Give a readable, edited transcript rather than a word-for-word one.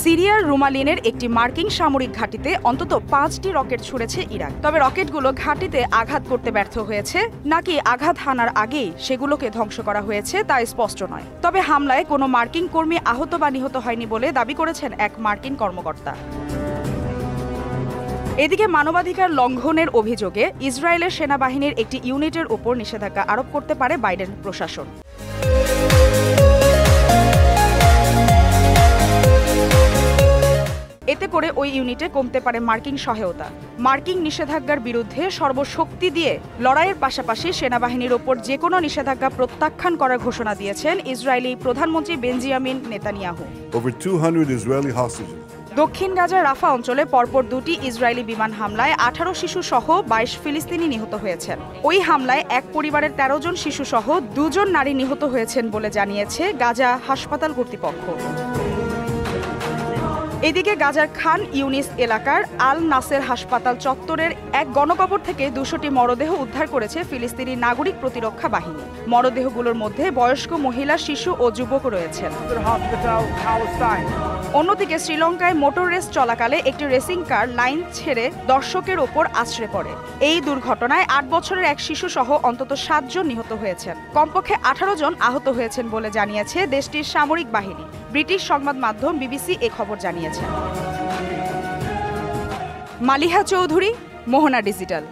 সিরিয়ার রুমালিনের একটি মার্কিন সামরিক ঘাঁটিতে অন্তত 5টি রকেট ছুড়েছে ইরাক। তবে রকেটগুলো ঘাঁটিতে আঘাত করতে ব্যর্থ হয়েছে নাকি আঘাত হানার আগেই সেগুলোকে ধ্বংস করা হয়েছে তা স্পষ্ট নয়। তবে হামলায় কোনো মার্কিন কর্মী আহত বা নিহত হয়নি বলে দাবি করেছেন এক মার্কিন কর্মকর্তা। এদিকে মানবাধিকার লঙ্ঘনের অভিযোগে ইসরায়েলের সেনাবাহিনীর একটি ইউনিটের উপর নিষেধাজ্ঞা আরোপ করতে পারে বাইডেন প্রশাসন। এতে করে ওই ইউনিটে কমতে পারে মার্কিন সহায়তা। মার্কিন নিষেধাজ্ঞার বিরুদ্ধে সর্বশক্তি দিয়ে লড়াইয়ের পাশাপাশি সেনাবাহিনীর ওপর যে কোনো নিষেধাজ্ঞা প্রত্যাখ্যান করার ঘোষণা দিয়েছেন ইসরায়েলি প্রধানমন্ত্রী Benjamin Netanyahu. Over 200 Israeli hostages. দক্ষিণ গাজার রাফা অঞ্চলে পরপর 2টি ইসরায়েলি বিমান হামলায় 18 শিশু সহ 22 ফিলিস্তিনি নিহত হয়েছেন। ওই হামলায় এক পরিবারের 13 জন শিশু সহ 2 জন নারী নিহত হয়েছেন বলে জানিয়েছে গাজা হাসপাতাল কর্তৃপক্ষ। এদিকে গাজার খান ইউনিস এলাকার আল নাসের হাসপাতাল চত্বরের এক গণকবর থেকে 200টি মরদেহ উদ্ধার করেছে ফিলিস্তিনি নাগরিক প্রতিরক্ষা বাহিনী। মরদেহগুলোর মধ্যে বয়স্ক মহিলা, শিশু ও যুবক রয়েছেন। অন্যদিকে শ্রীলঙ্কায় মোটর রেস চলাকালে একটি রেসিং কার লাইন ছেড়ে দর্শকের ওপর আছড়ে পড়ে। এই দুর্ঘটনায় 8 বছরের এক শিশু সহ অন্তত 7 জন নিহত হয়েছেন। কমপক্ষে 18 জন আহত হয়েছেন বলে জানিয়েছে দেশটির সামরিক বাহিনী। ব্রিটিশ সংবাদ মাধ্যম বিবিসি এ খবর জানিয়েছে। মালিহা চৌধুরী, মোহনা ডিজিটাল।